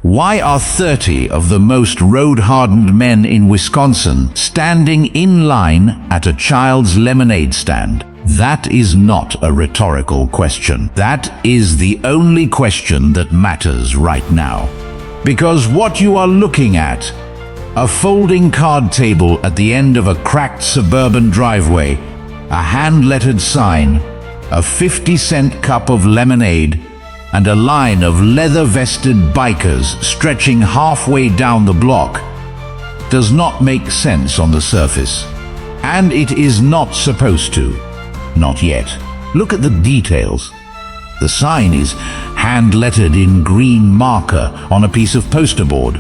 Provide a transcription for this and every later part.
Why are 30 of the most road-hardened men in Wisconsin standing in line at a child's lemonade stand? That is not a rhetorical question. That is the only question that matters right now. Because what you are looking at, a folding card table at the end of a cracked suburban driveway, a hand-lettered sign, a 50-cent cup of lemonade, and a line of leather-vested bikers stretching halfway down the block, does not make sense on the surface. And it is not supposed to. Not yet. Look at the details. The sign is hand-lettered in green marker on a piece of poster board,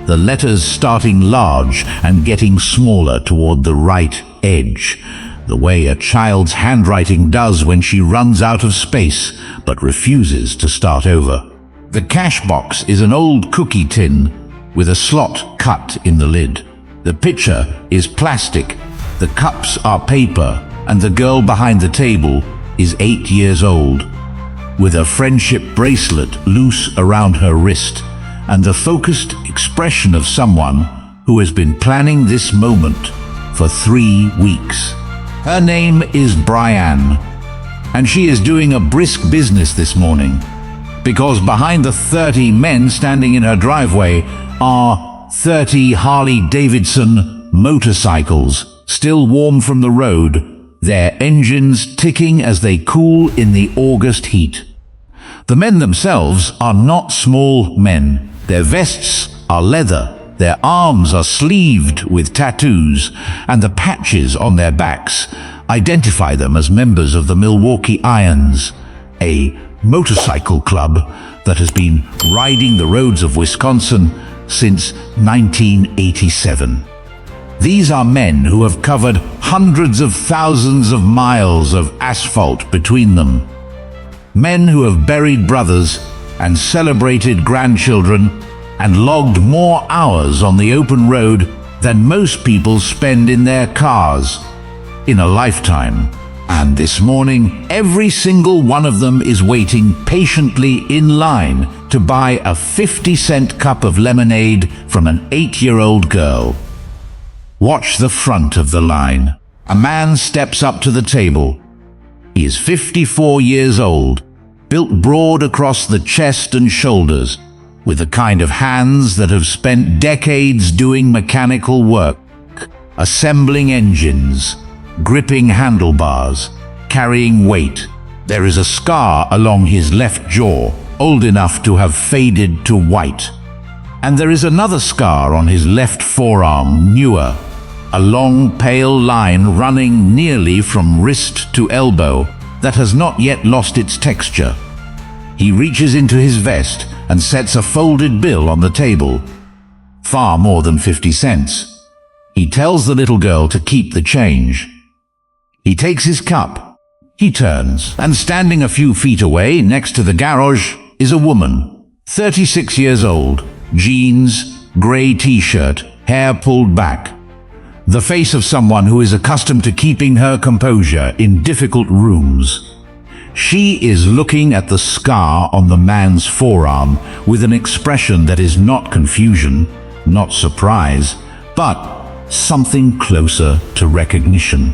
the letters starting large and getting smaller toward the right edge, the way a child's handwriting does when she runs out of space but refuses to start over. The cash box is an old cookie tin with a slot cut in the lid. The pitcher is plastic, the cups are paper, and the girl behind the table is 8 years old, with a friendship bracelet loose around her wrist and the focused expression of someone who has been planning this moment for 3 weeks. Her name is Brianne, and she is doing a brisk business this morning, because behind the 30 men standing in her driveway are 30 Harley-Davidson motorcycles, still warm from the road, their engines ticking as they cool in the August heat. The men themselves are not small men. Their vests are leather, their arms are sleeved with tattoos, and the patches on their backs identify them as members of the Milwaukee Irons, a motorcycle club that has been riding the roads of Wisconsin since 1987. These are men who have covered hundreds of thousands of miles of asphalt between them. Men who have buried brothers and celebrated grandchildren and logged more hours on the open road than most people spend in their cars in a lifetime. And this morning, every single one of them is waiting patiently in line to buy a 50-cent cup of lemonade from an 8-year-old girl. Watch the front of the line. A man steps up to the table. He is 54 years old, built broad across the chest and shoulders, with the kind of hands that have spent decades doing mechanical work, assembling engines, gripping handlebars, carrying weight. There is a scar along his left jaw, old enough to have faded to white. And there is another scar on his left forearm, newer, a long pale line running nearly from wrist to elbow that has not yet lost its texture. He reaches into his vest and sets a folded bill on the table. Far more than 50 cents. He tells the little girl to keep the change. He takes his cup. He turns, and standing a few feet away next to the garage is a woman, 36 years old, jeans, gray t-shirt, hair pulled back. The face of someone who is accustomed to keeping her composure in difficult rooms. She is looking at the scar on the man's forearm with an expression that is not confusion, not surprise, but something closer to recognition.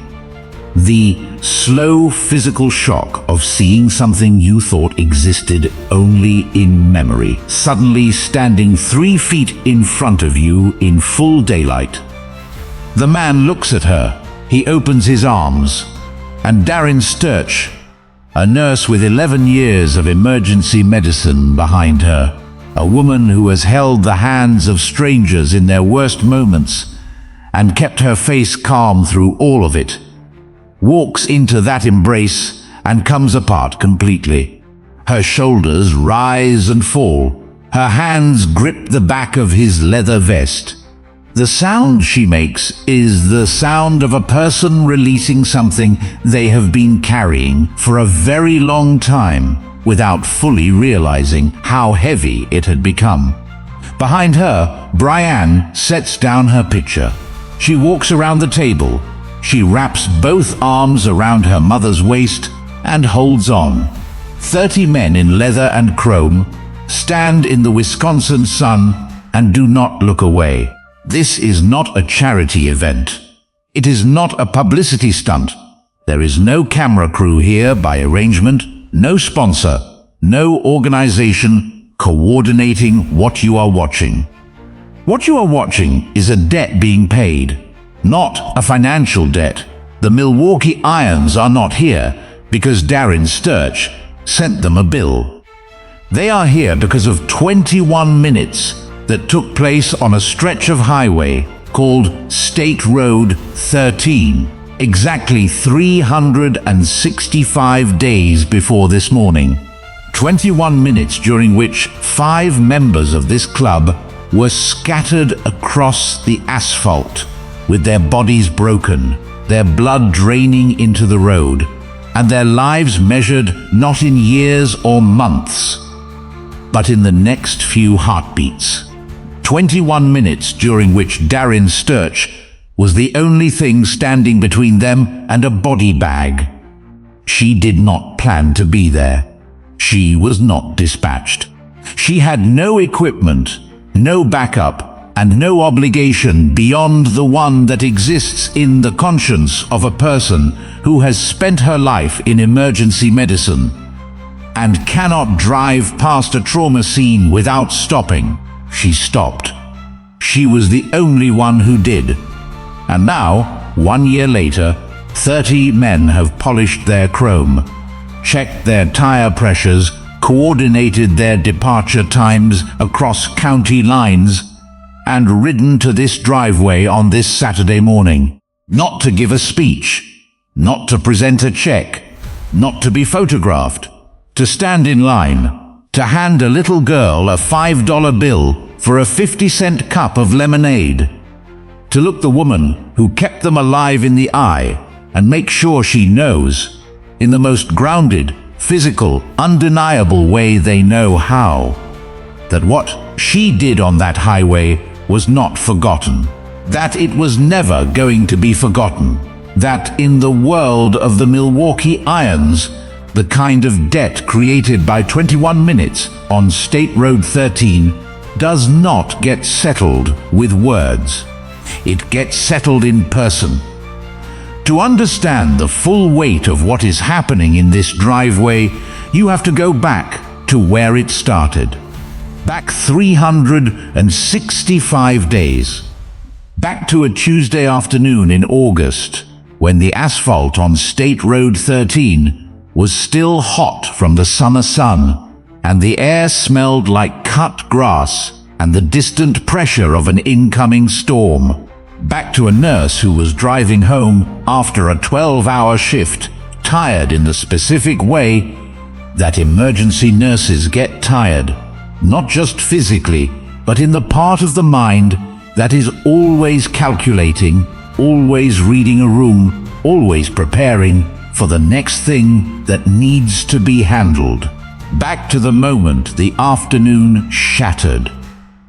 The slow physical shock of seeing something you thought existed only in memory, suddenly standing 3 feet in front of you in full daylight. The man looks at her. He opens his arms, and Darren Sturch, a nurse with 11 years of emergency medicine behind her, a woman who has held the hands of strangers in their worst moments and kept her face calm through all of it, walks into that embrace and comes apart completely. Her shoulders rise and fall. Her hands grip the back of his leather vest. The sound she makes is the sound of a person releasing something they have been carrying for a very long time without fully realizing how heavy it had become. Behind her, Brianne sets down her pitcher. She walks around the table. She wraps both arms around her mother's waist and holds on. 30 men in leather and chrome stand in the Wisconsin sun and do not look away. This is not a charity event. It is not a publicity stunt. There is no camera crew here by arrangement, no sponsor, no organization coordinating what you are watching. What you are watching is a debt being paid, not a financial debt. The Milwaukee Irons are not here because Darren Sturch sent them a bill. They are here because of 21 minutes that took place on a stretch of highway called State Road 13, exactly 365 days before this morning. 21 minutes during which 5 members of this club were scattered across the asphalt, with their bodies broken, their blood draining into the road, and their lives measured not in years or months, but in the next few heartbeats. 21 minutes during which Darren Sturch was the only thing standing between them and a body bag. She did not plan to be there. She was not dispatched. She had no equipment, no backup, and no obligation beyond the one that exists in the conscience of a person who has spent her life in emergency medicine and cannot drive past a trauma scene without stopping. She stopped. She was the only one who did. And now, 1 year later, 30 men have polished their chrome, checked their tire pressures, coordinated their departure times across county lines, and ridden to this driveway on this Saturday morning. Not to give a speech, not to present a check, not to be photographed, to stand in line, to hand a little girl a $5 bill for a 50-cent cup of lemonade, to look the woman who kept them alive in the eye and make sure she knows, in the most grounded, physical, undeniable way they know how, that what she did on that highway was not forgotten, that it was never going to be forgotten, that in the world of the Milwaukee Irons, the kind of debt created by 21 minutes on State Road 13 does not get settled with words. It gets settled in person. To understand the full weight of what is happening in this driveway, you have to go back to where it started. Back 365 days. Back to a Tuesday afternoon in August, when the asphalt on State Road 13 was still hot from the summer sun, and the air smelled like cut grass and the distant pressure of an incoming storm. Back to a nurse who was driving home after a 12-hour shift, tired in the specific way that emergency nurses get tired, not just physically, but in the part of the mind that is always calculating, always reading a room, always preparing for the next thing that needs to be handled. Back to the moment the afternoon shattered.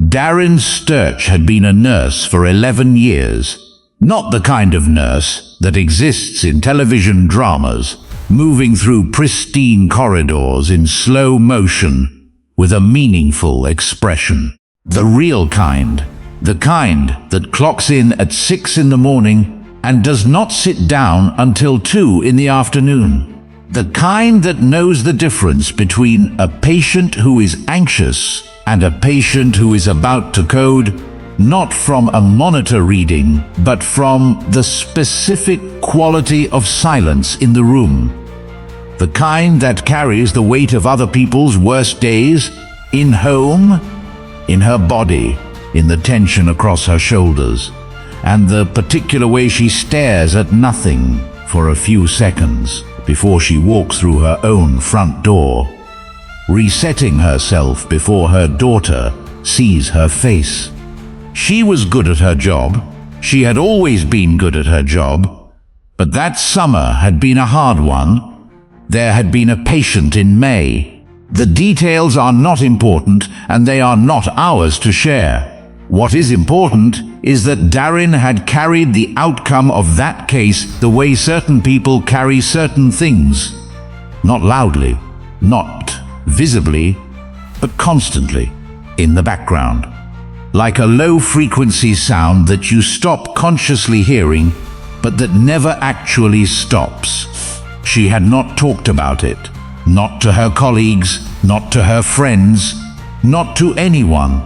Darren Sturch had been a nurse for 11 years. Not the kind of nurse that exists in television dramas, moving through pristine corridors in slow motion with a meaningful expression. The real kind. The kind that clocks in at 6 in the morning and does not sit down until 2 in the afternoon. The kind that knows the difference between a patient who is anxious and a patient who is about to code, not from a monitor reading, but from the specific quality of silence in the room. The kind that carries the weight of other people's worst days in home, in her body, in the tension across her shoulders, and the particular way she stares at nothing for a few seconds before she walks through her own front door, resetting herself before her daughter sees her face. She was good at her job. She had always been good at her job. But that summer had been a hard one. There had been a patient in May. The details are not important, and they are not ours to share. What is important is that Darren had carried the outcome of that case the way certain people carry certain things. Not loudly, not visibly, but constantly, in the background. Like a low-frequency sound that you stop consciously hearing, but that never actually stops. She had not talked about it. Not to her colleagues, not to her friends, not to anyone.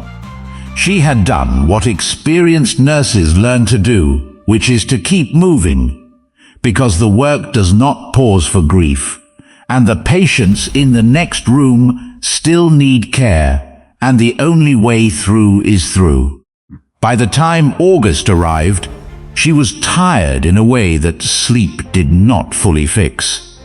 She had done what experienced nurses learn to do, which is to keep moving, because the work does not pause for grief, and the patients in the next room still need care, and the only way through is through. By the time August arrived, she was tired in a way that sleep did not fully fix.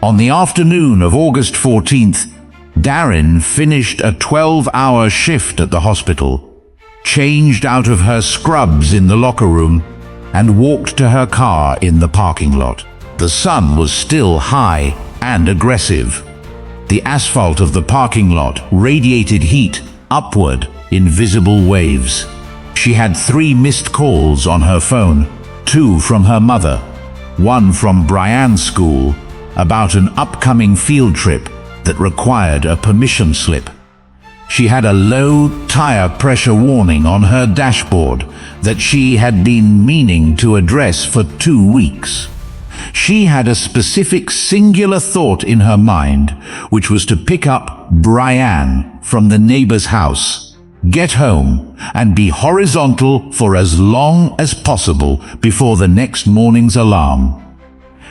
On the afternoon of August 14th, Darren finished a 12-hour shift at the hospital, changed out of her scrubs in the locker room, and walked to her car in the parking lot. The sun was still high and aggressive. The asphalt of the parking lot radiated heat upward in visible waves. She had 3 missed calls on her phone, 2 from her mother, 1 from Brian's school, about an upcoming field trip that required a permission slip. She had a low tire pressure warning on her dashboard that she had been meaning to address for 2 weeks. She had a specific singular thought in her mind, which was to pick up Brian from the neighbor's house, get home, and be horizontal for as long as possible before the next morning's alarm.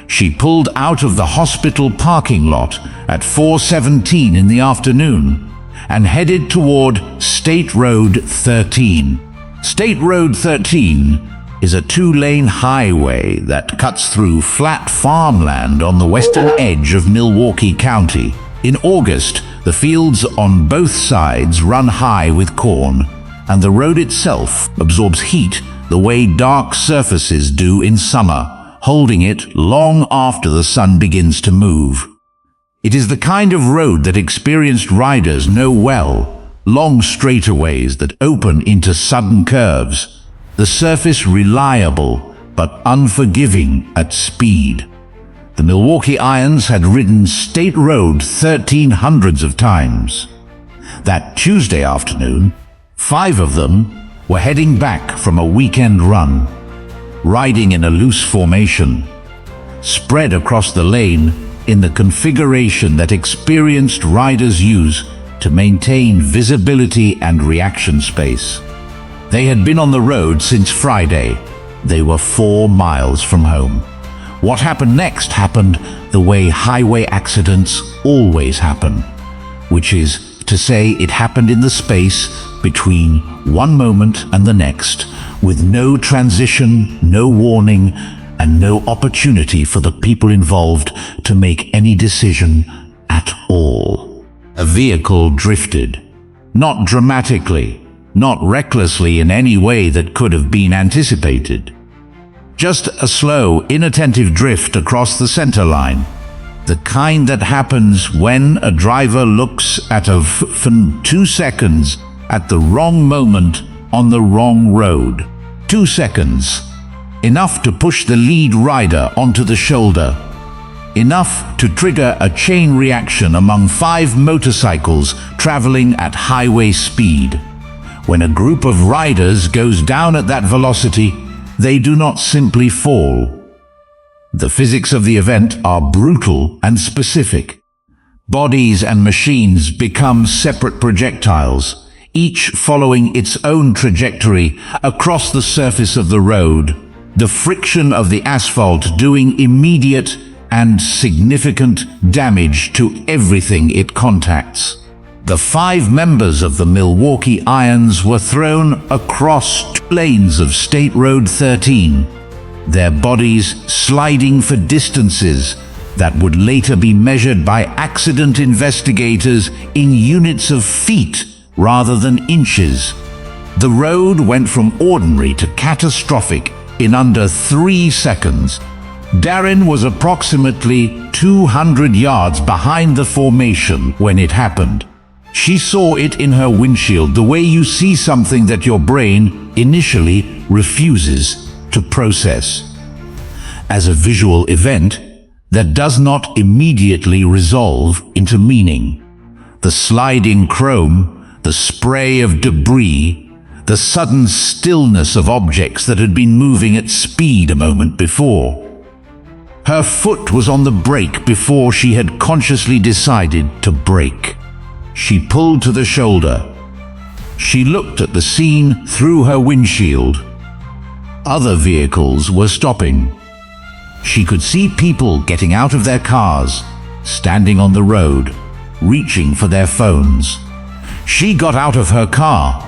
She pulled out of the hospital parking lot at 4:17 in the afternoon and headed toward State Road 13. State Road 13 is a 2-lane highway that cuts through flat farmland on the western edge of Milwaukee County. In August, the fields on both sides run high with corn, and the road itself absorbs heat the way dark surfaces do in summer, holding it long after the sun begins to move. It is the kind of road that experienced riders know well, long straightaways that open into sudden curves, the surface reliable but unforgiving at speed. The Milwaukee Irons had ridden State Road 13 hundreds of times. That Tuesday afternoon, 5 of them were heading back from a weekend run, riding in a loose formation, spread across the lane in the configuration that experienced riders use to maintain visibility and reaction space. They had been on the road since Friday. They were 4 miles from home. What happened next happened the way highway accidents always happen, which is to say it happened in the space between one moment and the next, with no transition, no warning, and no opportunity for the people involved to make any decision at all. A vehicle drifted, not dramatically, not recklessly in any way that could have been anticipated. Just a slow, inattentive drift across the center line, the kind that happens when a driver looks at a 2 seconds at the wrong moment on the wrong road. 2 seconds. Enough to push the lead rider onto the shoulder. Enough to trigger a chain reaction among 5 motorcycles traveling at highway speed. When a group of riders goes down at that velocity, they do not simply fall. The physics of the event are brutal and specific. Bodies and machines become separate projectiles, each following its own trajectory across the surface of the road, the friction of the asphalt doing immediate and significant damage to everything it contacts. The 5 members of the Milwaukee Irons were thrown across 2 lanes of State Road 13, their bodies sliding for distances that would later be measured by accident investigators in units of feet rather than inches. The road went from ordinary to catastrophic in under 3 seconds. Darren was approximately 200 yards behind the formation when it happened. She saw it in her windshield, the way you see something that your brain initially refuses to process. As a visual event that does not immediately resolve into meaning. The sliding chrome, the spray of debris, the sudden stillness of objects that had been moving at speed a moment before. Her foot was on the brake before she had consciously decided to brake. She pulled to the shoulder. She looked at the scene through her windshield. Other vehicles were stopping. She could see people getting out of their cars, standing on the road, reaching for their phones. She got out of her car.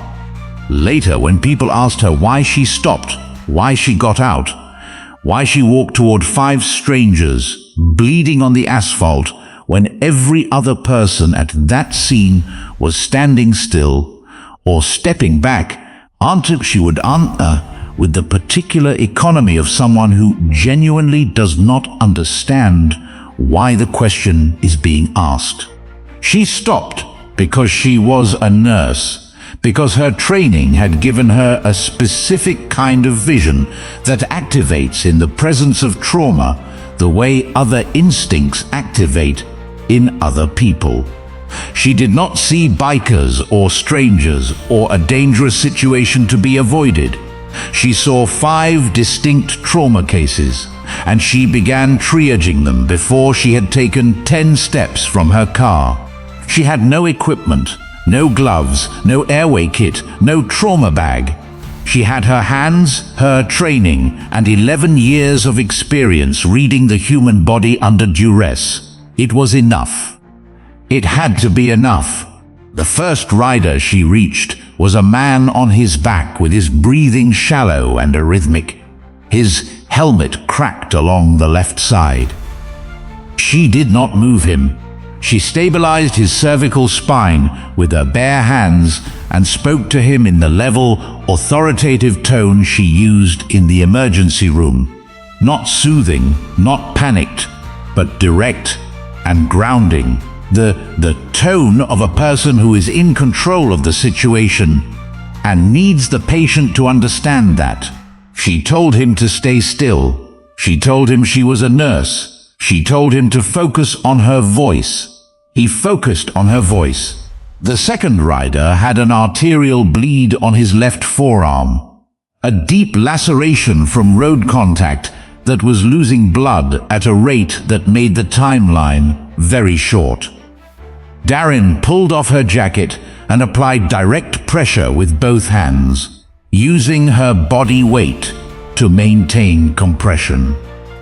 Later, when people asked her why she stopped, why she got out, why she walked toward 5 strangers, bleeding on the asphalt, when every other person at that scene was standing still or stepping back, she would answer with the particular economy of someone who genuinely does not understand why the question is being asked. She stopped because she was a nurse, because her training had given her a specific kind of vision that activates in the presence of trauma the way other instincts activate in other people. She did not see bikers or strangers or a dangerous situation to be avoided. She saw 5 distinct trauma cases, and she began triaging them before she had taken 10 steps from her car. She had no equipment, no gloves, no airway kit, no trauma bag. She had her hands, her training, and 11 years of experience reading the human body under duress. It was enough. It had to be enough. The first rider she reached was a man on his back with his breathing shallow and arrhythmic. His helmet cracked along the left side. She did not move him. She stabilized his cervical spine with her bare hands and spoke to him in the level, authoritative tone she used in the emergency room. Not soothing, not panicked, but direct and grounding. The tone of a person who is in control of the situation and needs the patient to understand that. She told him to stay still. She told him she was a nurse. She told him to focus on her voice. He focused on her voice. The second rider had an arterial bleed on his left forearm, a deep laceration from road contact that was losing blood at a rate that made the timeline very short. Darren pulled off her jacket and applied direct pressure with both hands, using her body weight to maintain compression.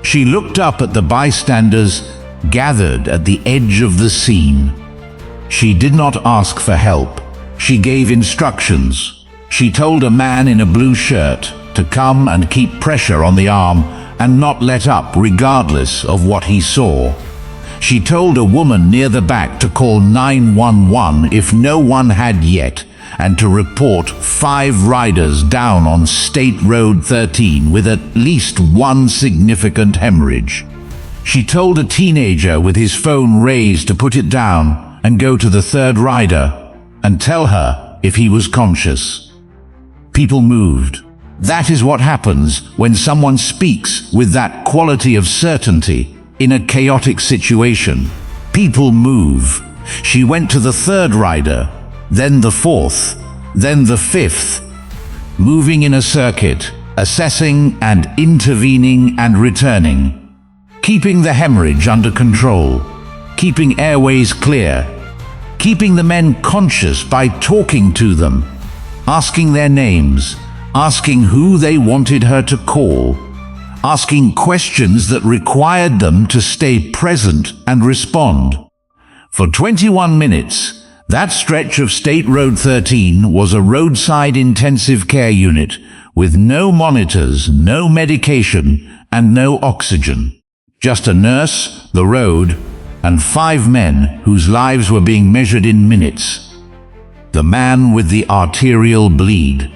She looked up at the bystanders gathered at the edge of the scene. She did not ask for help. She gave instructions. She told a man in a blue shirt to come and keep pressure on the arm and not let up regardless of what he saw. She told a woman near the back to call 911 if no one had yet, and to report 5 riders down on State Road 13 with at least 1 significant hemorrhage. She told a teenager with his phone raised to put it down and go to the 3rd rider and tell her if he was conscious. People moved. That is what happens when someone speaks with that quality of certainty in a chaotic situation. People move. She went to the 3rd rider, then the 4th, then the 5th, moving in a circuit, assessing and intervening and returning, keeping the hemorrhage under control, keeping airways clear, keeping the men conscious by talking to them, asking their names, asking who they wanted her to call, asking questions that required them to stay present and respond. For 21 minutes, that stretch of State Road 13 was a roadside intensive care unit with no monitors, no medication, and no oxygen. Just a nurse, the road, and 5 men whose lives were being measured in minutes. The man with the arterial bleed.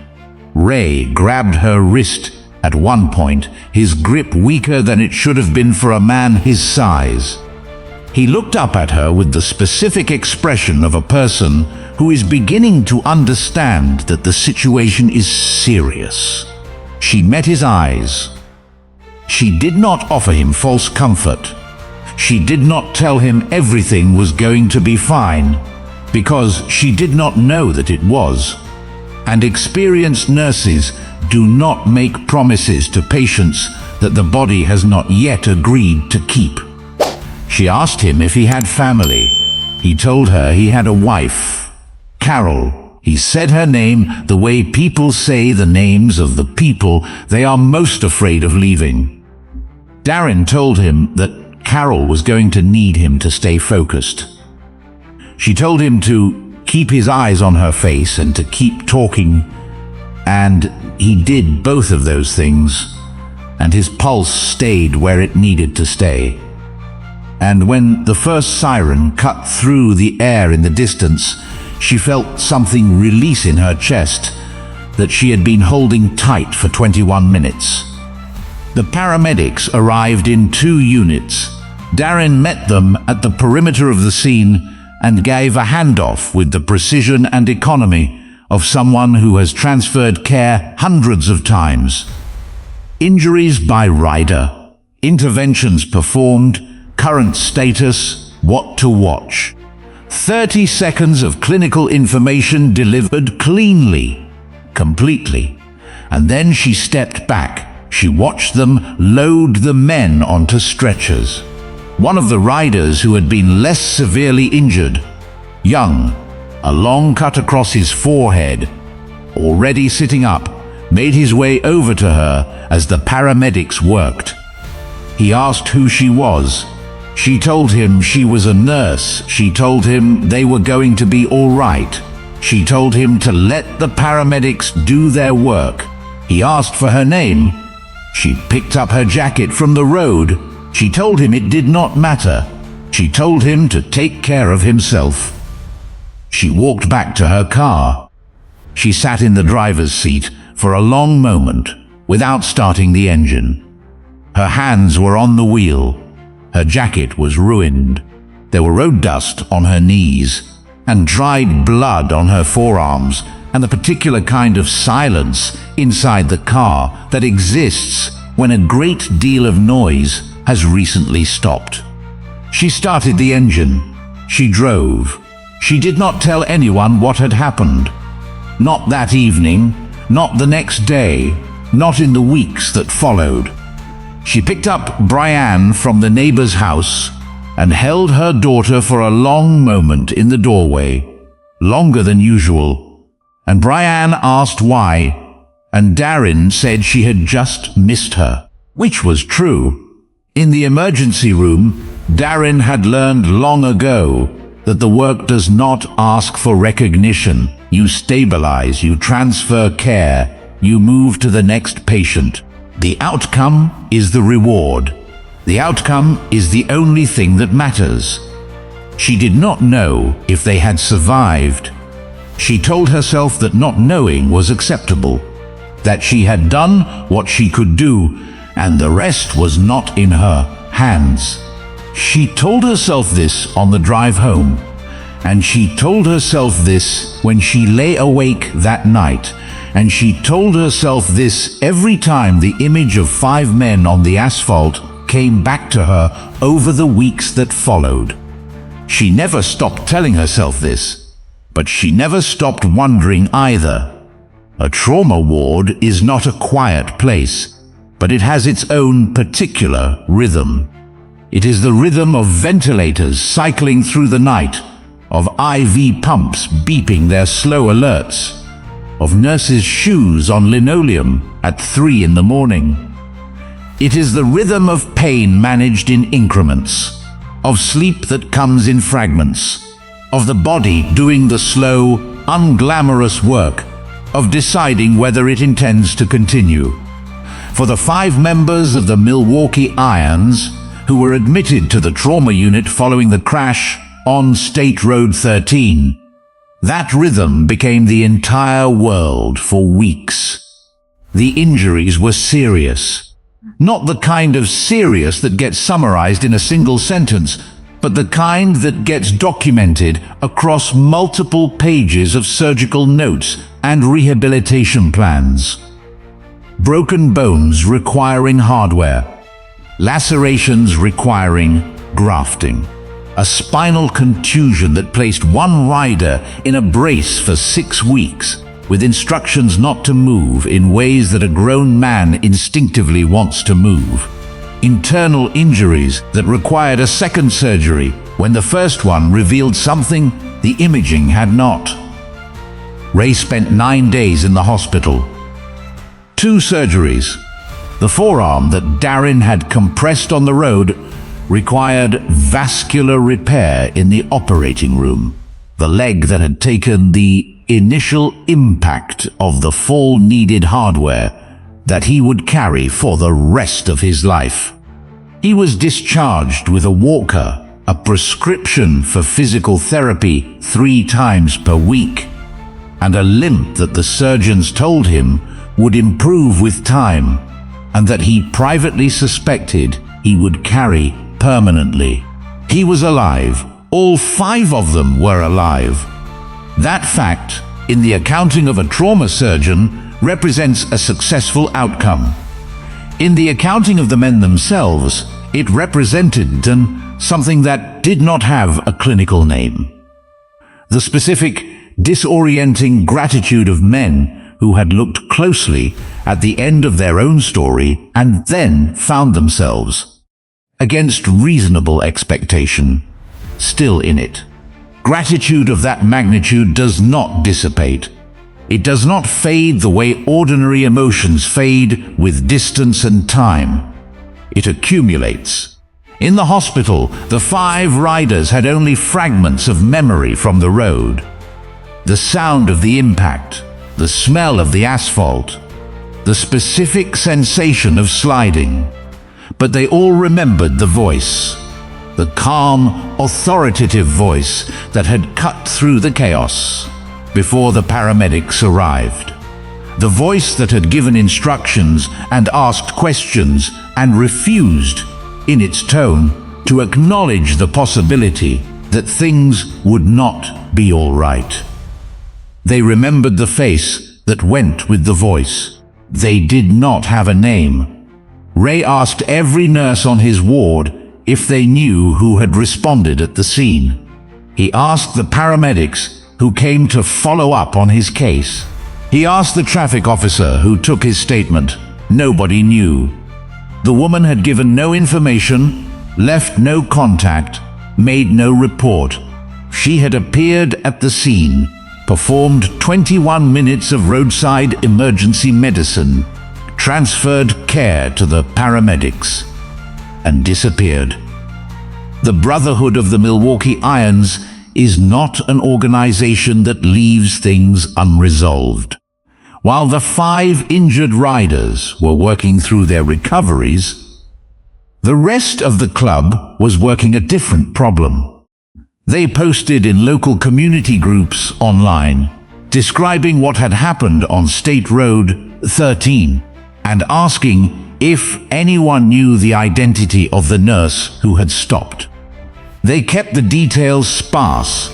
Ray grabbed her wrist at one point, his grip weaker than it should have been for a man his size. He looked up at her with the specific expression of a person who is beginning to understand that the situation is serious. She met his eyes. She did not offer him false comfort. She did not tell him everything was going to be fine. because she did not know that it was. And experienced nurses do not make promises to patients that the body has not yet agreed to keep. She asked him if he had family. He told her he had a wife, Carol. He said her name the way people say the names of the people they are most afraid of leaving. Darren told him that Carol was going to need him to stay focused. She told him to keep his eyes on her face and to keep talking, and he did both of those things, and his pulse stayed where it needed to stay. And when the first siren cut through the air in the distance, she felt something release in her chest that she had been holding tight for 21 minutes. The paramedics arrived in 2 units. Darren met them at the perimeter of the scene and gave a handoff with the precision and economy of someone who has transferred care hundreds of times. Injuries by rider, interventions performed, current status, what to watch. 30 seconds of clinical information delivered cleanly, completely. And then she stepped back. She watched them load the men onto stretchers. One of the riders who had been less severely injured, young, a long cut across his forehead, already sitting up, made his way over to her as the paramedics worked. He asked who she was. She told him she was a nurse. She told him they were going to be all right. She told him to let the paramedics do their work. He asked for her name. She picked up her jacket from the road. She told him it did not matter. She told him to take care of himself. She walked back to her car. She sat in the driver's seat for a long moment without starting the engine. Her hands were on the wheel. Her jacket was ruined. There were road dust on her knees, and dried blood on her forearms, and the particular kind of silence inside the car that exists when a great deal of noise has recently stopped. She started the engine. She drove. She did not tell anyone what had happened. Not that evening, not the next day, not in the weeks that followed. She picked up Brianne from the neighbor's house and held her daughter for a long moment in the doorway, longer than usual. And Brianne asked why, and Darren said she had just missed her, which was true. In the emergency room, Darren had learned long ago that the work does not ask for recognition. You stabilize, you transfer care, you move to the next patient. The outcome is the reward. The outcome is the only thing that matters. She did not know if they had survived. She told herself that not knowing was acceptable, that she had done what she could do, and the rest was not in her hands. She told herself this on the drive home, and she told herself this when she lay awake that night, and she told herself this every time the image of 5 men on the asphalt came back to her over the weeks that followed. She never stopped telling herself this, but she never stopped wondering either. A trauma ward is not a quiet place, but it has its own particular rhythm. It is the rhythm of ventilators cycling through the night, of IV pumps beeping their slow alerts, of nurses' shoes on linoleum at 3 in the morning. It is the rhythm of pain managed in increments, of sleep that comes in fragments, of the body doing the slow, unglamorous work of deciding whether it intends to continue. For the 5 members of the Milwaukee Irons who were admitted to the trauma unit following the crash on State Road 13, that rhythm became the entire world for weeks. The injuries were serious. Not the kind of serious that gets summarized in a single sentence, but the kind that gets documented across multiple pages of surgical notes and rehabilitation plans. Broken bones requiring hardware. Lacerations requiring grafting. a spinal contusion that placed one rider in a brace for 6 weeks, with instructions not to move in ways that a grown man instinctively wants to move. Internal injuries that required a second surgery when the first one revealed something the imaging had not. Ray spent 9 days in the hospital. 2 surgeries. The forearm that Darren had compressed on the road required vascular repair in the operating room. The leg that had taken the initial impact of the fall needed hardware that he would carry for the rest of his life. He was discharged with a walker, a prescription for physical therapy 3 times per week, and a limp that the surgeons told him would improve with time, and that he privately suspected he would carry permanently. He was alive. All 5 of them were alive. That fact, in the accounting of a trauma surgeon, represents a successful outcome. In the accounting of the men themselves, it represented something that did not have a clinical name. The specific, disorienting gratitude of men who had looked closely at the end of their own story and then found themselves, against reasonable expectation, still in it. Gratitude of that magnitude does not dissipate. It does not fade the way ordinary emotions fade with distance and time. It accumulates. In the hospital, the 5 riders had only fragments of memory from the road. The sound of the impact, the smell of the asphalt, the specific sensation of sliding. But they all remembered the voice. The calm, authoritative voice that had cut through the chaos before the paramedics arrived. The voice that had given instructions and asked questions and refused, in its tone, to acknowledge the possibility that things would not be all right. They remembered the face that went with the voice. They did not have a name. Ray asked every nurse on his ward if they knew who had responded at the scene. He asked the paramedics who came to follow up on his case. He asked the traffic officer who took his statement. Nobody knew. The woman had given no information, left no contact, made no report. She had appeared at the scene, performed 21 minutes of roadside emergency medicine, transferred care to the paramedics, and disappeared. The Brotherhood of the Milwaukee Irons is not an organization that leaves things unresolved. While the 5 injured riders were working through their recoveries, the rest of the club was working a different problem. They posted in local community groups online, describing what had happened on State Road 13, and asking if anyone knew the identity of the nurse who had stopped. They kept the details sparse.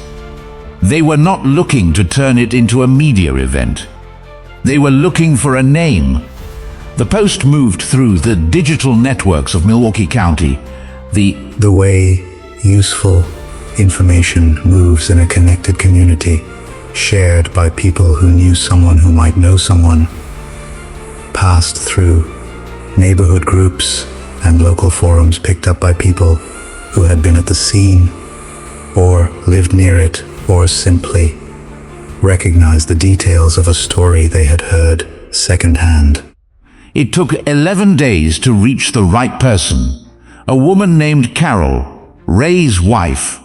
They were not looking to turn it into a media event. They were looking for a name. The post moved through the digital networks of Milwaukee County. The way useful information moves in a connected community, shared by people who knew someone who might know someone, passed through neighborhood groups and local forums picked up by people who had been at the scene or lived near it, or simply recognized the details of a story they had heard secondhand. It took 11 days to reach the right person. A woman named Carol, Ray's wife,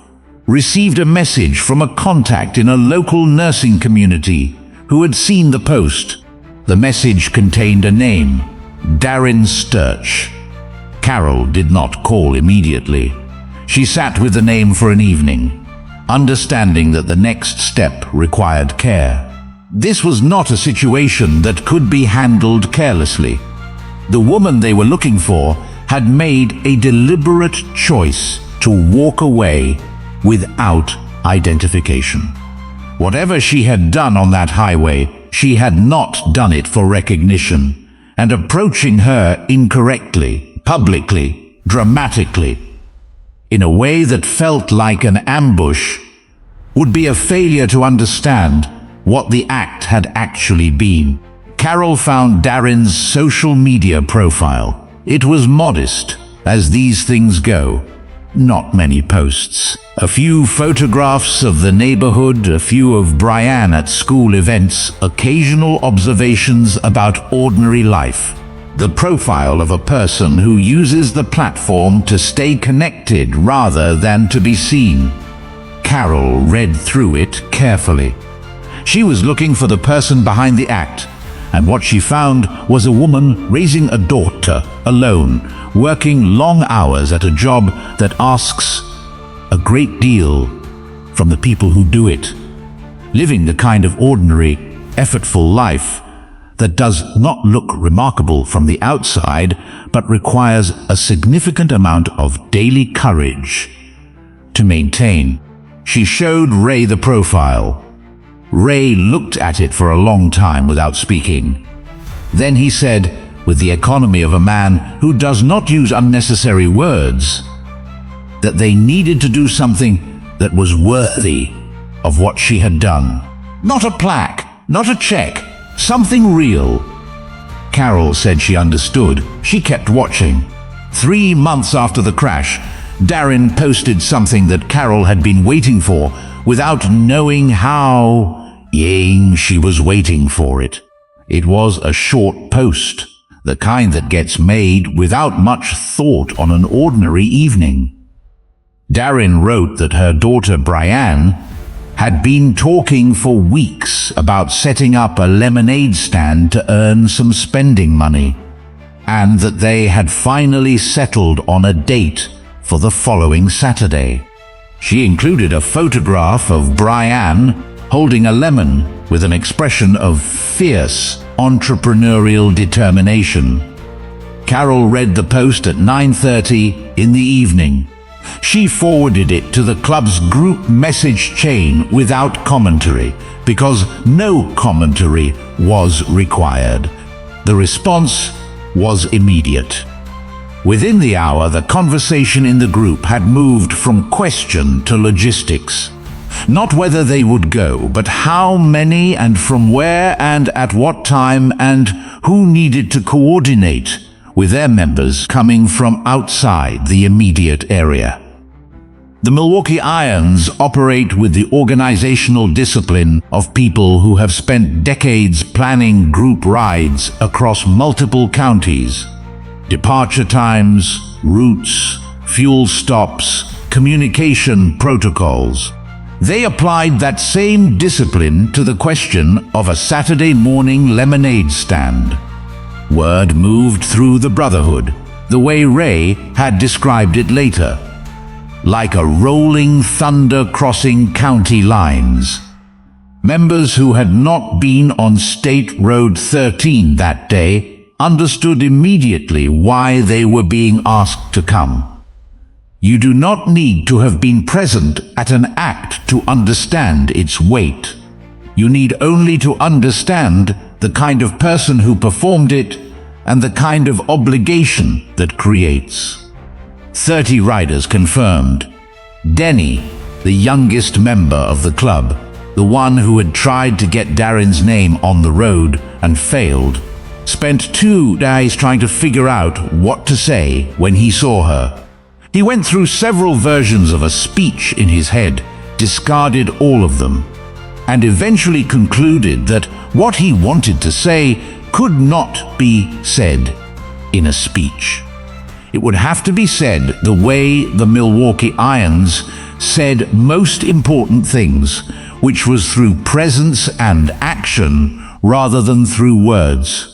received a message from a contact in a local nursing community who had seen the post. The message contained a name, Darren Sturch. Carol did not call immediately. She sat with the name for an evening, understanding that the next step required care. This was not a situation that could be handled carelessly. The woman they were looking for had made a deliberate choice to walk away without identification. Whatever she had done on that highway, she had not done it for recognition, and approaching her incorrectly, publicly, dramatically. in a way that felt like an ambush, would be a failure to understand what the act had actually been. Carol found Darren's social media profile. It was modest, as these things go. Not many posts. A few photographs of the neighborhood, a few of Brian at school events, occasional observations about ordinary life. The profile of a person who uses the platform to stay connected rather than to be seen. Carol read through it carefully. She was looking for the person behind the act, and what she found was a woman raising a daughter, alone, working long hours at a job that asks a great deal from the people who do it, living the kind of ordinary, effortful life that does not look remarkable from the outside, but requires a significant amount of daily courage to maintain. She showed Ray the profile. Ray looked at it for a long time without speaking. Then he said, with the economy of a man who does not use unnecessary words, that they needed to do something that was worthy of what she had done. Not a plaque, not a check, something real. Carol said she understood. She kept watching. 3 months after the crash, Darren posted something that Carol had been waiting for without knowing how she was waiting for it. It was a short post, the kind that gets made without much thought on an ordinary evening. Darren wrote that her daughter Brianne had been talking for weeks about setting up a lemonade stand to earn some spending money, and that they had finally settled on a date for the following Saturday. She included a photograph of Brianne holding a lemon with an expression of fierce entrepreneurial determination. Carol read the post at 9:30 in the evening. She forwarded it to the club's group message chain without commentary, because no commentary was required. The response was immediate. Within the hour, the conversation in the group had moved from question to logistics. Not whether they would go, but how many and from where and at what time, and who needed to coordinate with their members coming from outside the immediate area. The Milwaukee Irons operate with the organizational discipline of people who have spent decades planning group rides across multiple counties. Departure times, routes, fuel stops, communication protocols. They applied that same discipline to the question of a Saturday morning lemonade stand. Word moved through the brotherhood, the way Ray had described it later, like a rolling thunder crossing county lines. Members who had not been on State Road 13 that day understood immediately why they were being asked to come. You do not need to have been present at an act to understand its weight. You need only to understand the kind of person who performed it and the kind of obligation that creates. 30 riders confirmed. Denny, the youngest member of the club, the one who had tried to get Darren's name on the road and failed, spent 2 days trying to figure out what to say when he saw her. He went through several versions of a speech in his head, discarded all of them, and eventually concluded that what he wanted to say could not be said in a speech. It would have to be said the way the Milwaukee Irons said most important things, which was through presence and action rather than through words.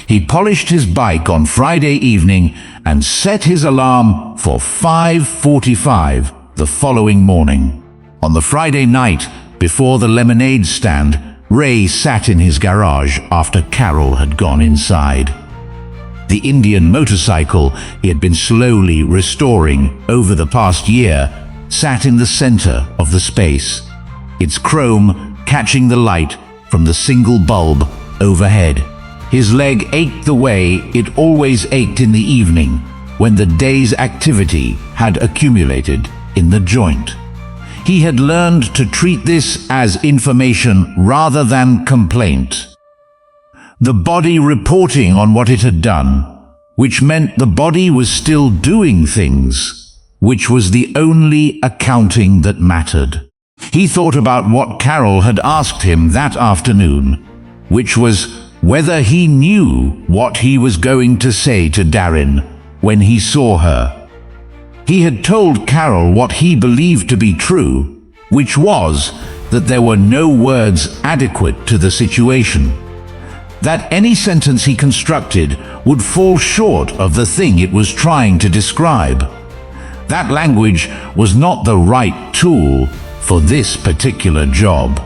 He polished his bike on Friday evening and set his alarm for 5:45 the following morning. On the Friday night, before the lemonade stand, Ray sat in his garage after Carol had gone inside. The Indian motorcycle he had been slowly restoring over the past year sat in the center of the space, its chrome catching the light from the single bulb overhead. His leg ached the way it always ached in the evening, when the day's activity had accumulated in the joint. He had learned to treat this as information rather than complaint. The body reporting on what it had done, which meant the body was still doing things, which was the only accounting that mattered. He thought about what Carol had asked him that afternoon, which was whether he knew what he was going to say to Darren when he saw her. He had told Carol what he believed to be true, which was that there were no words adequate to the situation, that any sentence he constructed would fall short of the thing it was trying to describe. That language was not the right tool for this particular job.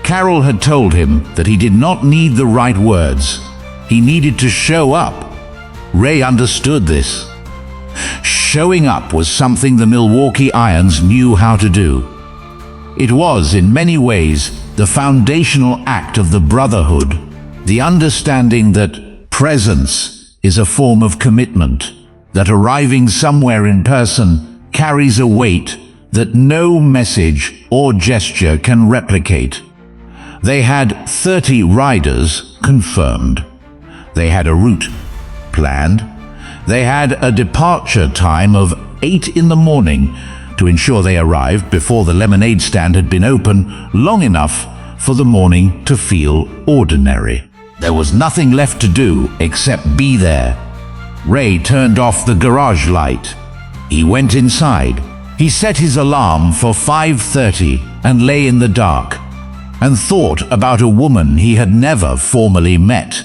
Carol had told him that he did not need the right words. He needed to show up. Ray understood this. Showing up was something the Milwaukee Irons knew how to do. It was, in many ways, the foundational act of the brotherhood, the understanding that presence is a form of commitment, that arriving somewhere in person carries a weight that no message or gesture can replicate. They had 30 riders confirmed. They had a route planned. They had a departure time of 8 in the morning to ensure they arrived before the lemonade stand had been open long enough for the morning to feel ordinary. There was nothing left to do except be there. Ray turned off the garage light. He went inside. He set his alarm for 5:30 and lay in the dark and thought about a woman he had never formally met,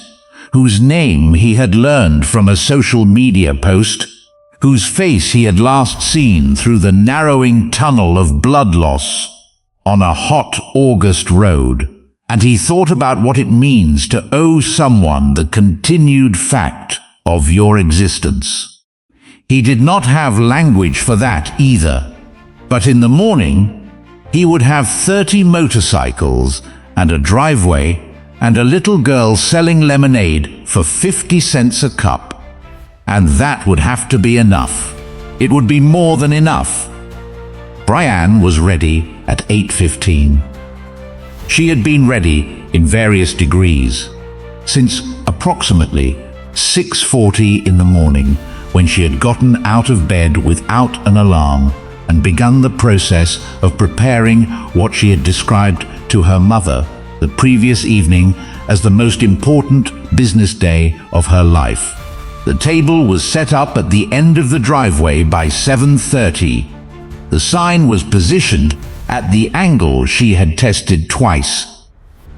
whose name he had learned from a social media post, whose face he had last seen through the narrowing tunnel of blood loss on a hot August road. And he thought about what it means to owe someone the continued fact of your existence. He did not have language for that either, but in the morning, he would have 30 motorcycles and a driveway and a little girl selling lemonade for 50 cents a cup. And that would have to be enough. It would be more than enough. Brianne was ready at 8:15. She had been ready in various degrees since approximately 6:40 in the morning, when she had gotten out of bed without an alarm and begun the process of preparing what she had described to her mother the previous evening as the most important business day of her life. The table was set up at the end of the driveway by 7:30. The sign was positioned at the angle she had tested twice.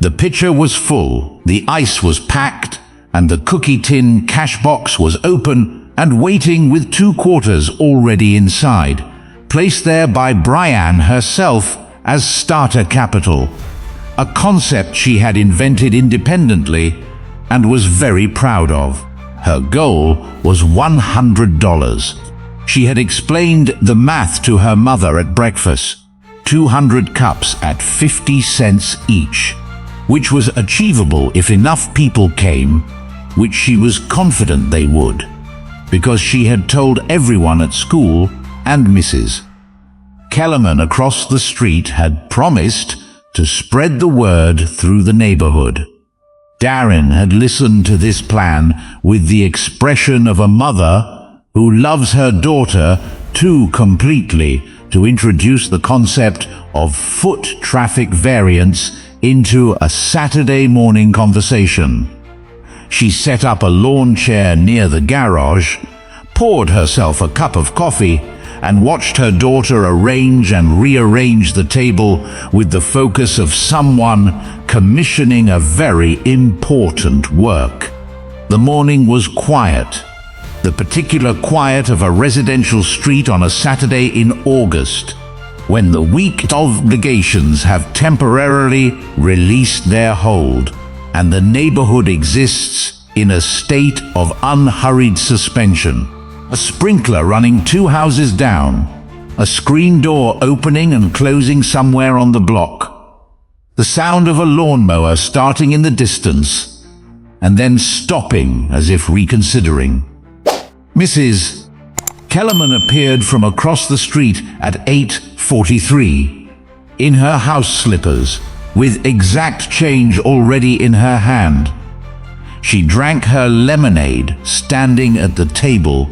The pitcher was full, the ice was packed, and the cookie tin cash box was open and waiting with 2 quarters already inside, placed there by Brianne herself as starter capital, a concept she had invented independently and was very proud of. Her goal was $100. She had explained the math to her mother at breakfast, 200 cups at 50 cents each, which was achievable if enough people came, which she was confident they would, because she had told everyone at school and Mrs. Kellerman across the street had promised to spread the word through the neighborhood. Darren had listened to this plan with the expression of a mother who loves her daughter too completely to introduce the concept of foot traffic variance into a Saturday morning conversation. She set up a lawn chair near the garage, poured herself a cup of coffee, and watched her daughter arrange and rearrange the table with the focus of someone commissioning a very important work. The morning was quiet, the particular quiet of a residential street on a Saturday in August, when the week obligations have temporarily released their hold, and the neighborhood exists in a state of unhurried suspension. A sprinkler running 2 houses down, a screen door opening and closing somewhere on the block, the sound of a lawnmower starting in the distance and then stopping as if reconsidering. Mrs. Kellerman appeared from across the street at 8:43, in her house slippers, with exact change already in her hand. She drank her lemonade standing at the table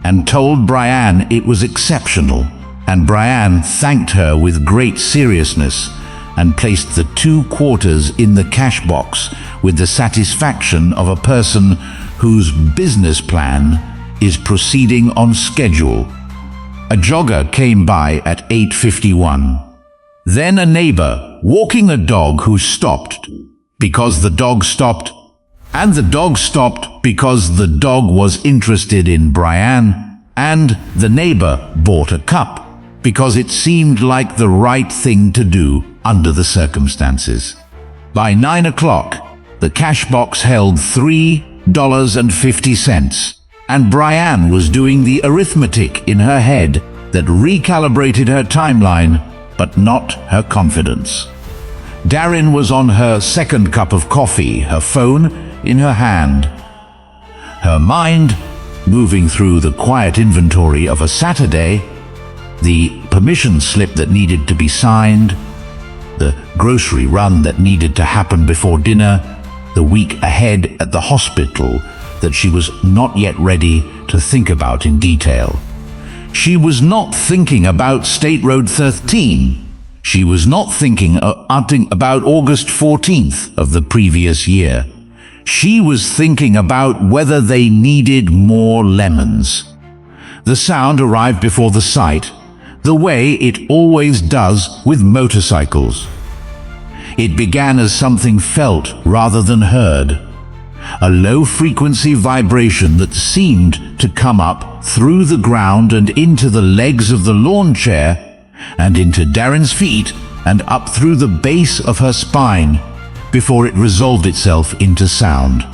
and told Brian it was exceptional, and Brian thanked her with great seriousness and placed the 2 quarters in the cash box with the satisfaction of a person whose business plan is proceeding on schedule. A jogger came by at 8:51. Then a neighbor walking a dog who stopped because the dog stopped, and the dog stopped because the dog was interested in Brian, and the neighbor bought a cup because it seemed like the right thing to do under the circumstances. By 9 o'clock, the cash box held $3.50, and Brian was doing the arithmetic in her head that recalibrated her timeline, but not her confidence. Darren was on her second cup of coffee, her phone in her hand, her mind moving through the quiet inventory of a Saturday, the permission slip that needed to be signed, the grocery run that needed to happen before dinner, the week ahead at the hospital that she was not yet ready to think about in detail. She was not thinking about State Road 13. She was not thinking about August 14th of the previous year. She was thinking about whether they needed more lemons. The sound arrived before the sight, the way it always does with motorcycles. It began as something felt rather than heard, a low-frequency vibration that seemed to come up through the ground and into the legs of the lawn chair and into Darren's feet and up through the base of her spine before it resolved itself into sound.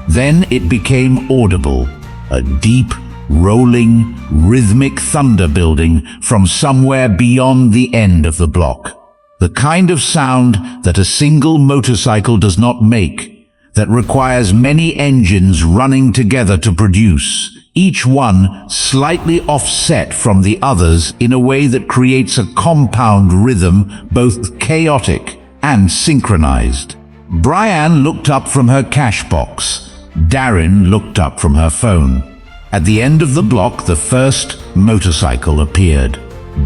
Then it became audible, a deep, rolling, rhythmic thunder building from somewhere beyond the end of the block. The kind of sound that a single motorcycle does not make, that requires many engines running together to produce, each one slightly offset from the others in a way that creates a compound rhythm, both chaotic and synchronized. Brian looked up from her cash box. Darren looked up from her phone. At the end of the block, the first motorcycle appeared,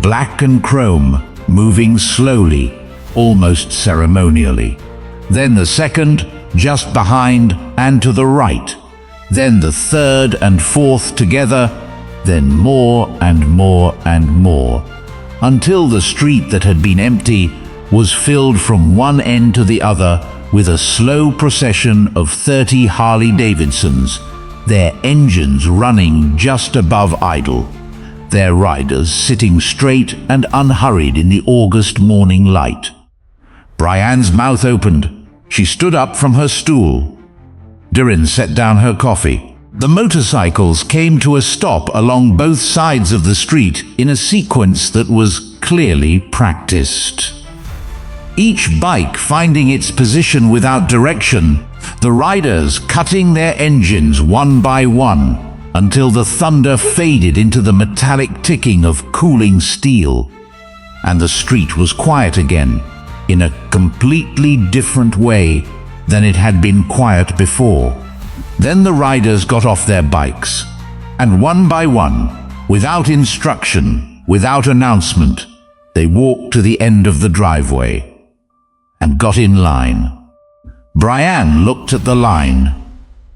black and chrome, moving slowly, almost ceremonially. Then the second, just behind and to the right. Then the third and fourth together, then more and more and more, until the street that had been empty was filled from one end to the other with a slow procession of 30 Harley-Davidsons, their engines running just above idle, their riders sitting straight and unhurried in the August morning light. Brian's mouth opened. She stood up from her stool. Darren set down her coffee. The motorcycles came to a stop along both sides of the street in a sequence that was clearly practiced. Each bike finding its position without direction, the riders cutting their engines one by one until the thunder faded into the metallic ticking of cooling steel, and the street was quiet again, in a completely different way than it had been quiet before. Then the riders got off their bikes, and one by one, without instruction, without announcement, they walked to the end of the driveway and got in line. Brian looked at the line.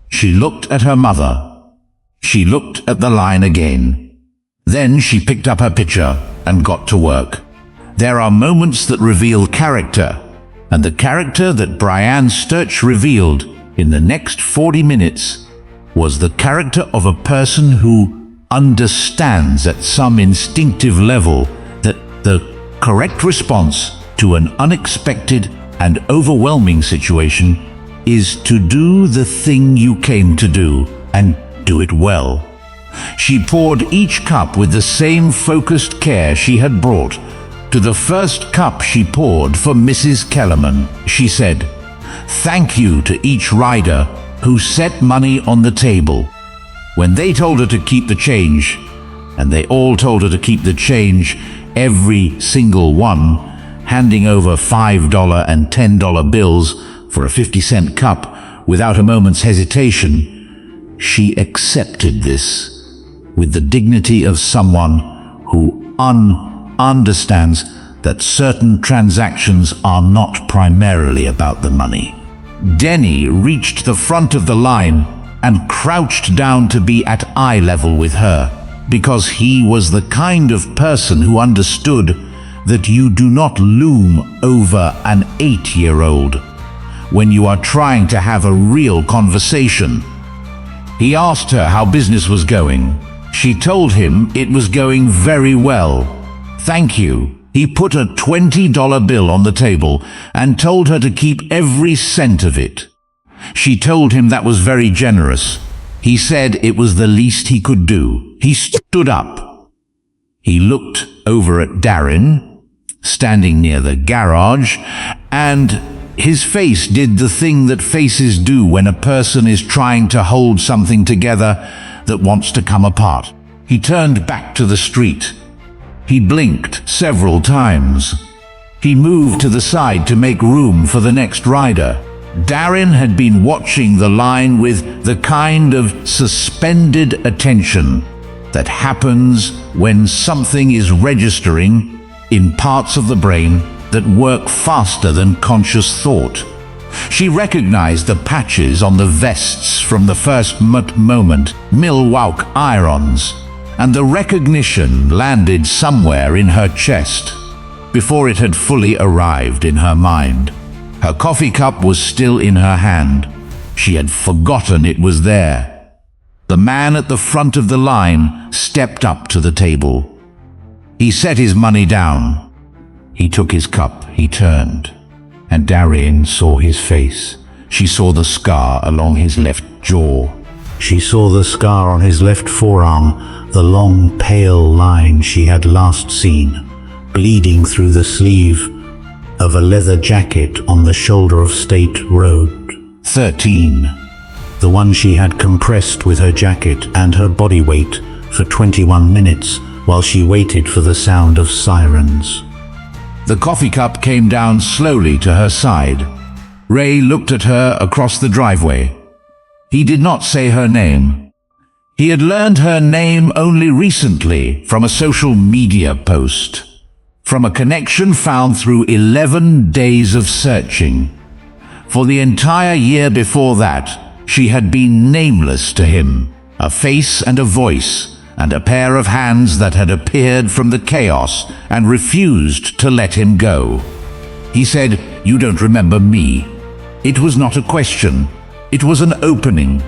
She looked at her mother. She looked at the line again. Then she picked up her pitcher and got to work. There are moments that reveal character, and the character that Brian Sturch revealed in the next 40 minutes was the character of a person who understands at some instinctive level that the correct response to an unexpected and overwhelming situation is to do the thing you came to do and do it well. She poured each cup with the same focused care she had brought. To the first cup she poured for Mrs. Kellerman, she said, "Thank you to each rider who set money on the table." When they told her to keep the change, and they all told her to keep the change, every single one, handing over $5 and $10 bills for a 50-cent cup without a moment's hesitation. She accepted this with the dignity of someone who understands that certain transactions are not primarily about the money. Denny reached the front of the line and crouched down to be at eye level with her, because he was the kind of person who understood that you do not loom over an 8-year-old when you are trying to have a real conversation. He asked her how business was going. She told him it was going very well. Thank you. He put a $20 bill on the table and told her to keep every cent of it. She told him that was very generous. He said it was the least he could do. He stood up. He looked over at Darren, standing near the garage, and his face did the thing that faces do when a person is trying to hold something together that wants to come apart. He turned back to the street. He blinked several times. He moved to the side to make room for the next rider. Darren had been watching the line with the kind of suspended attention that happens when something is registering in parts of the brain that work faster than conscious thought. She recognized the patches on the vests from the first moment, Milwaukee Irons, and the recognition landed somewhere in her chest before it had fully arrived in her mind. Her coffee cup was still in her hand. She had forgotten it was there. The man at the front of the line stepped up to the table. He set his money down. He took his cup. He turned, and Darren saw his face. She saw the scar along his left jaw. She saw the scar on his left forearm, the long pale line she had last seen, bleeding through the sleeve of a leather jacket on the shoulder of State Road 13. The one she had compressed with her jacket and her body weight for 21 minutes while she waited for the sound of sirens. The coffee cup came down slowly to her side. Ray looked at her across the driveway. He did not say her name. He had learned her name only recently from a social media post, from a connection found through 11 days of searching. For the entire year before that, she had been nameless to him, a face and a voice, and a pair of hands that had appeared from the chaos and refused to let him go. He said, "You don't remember me." It was not a question. It was an opening.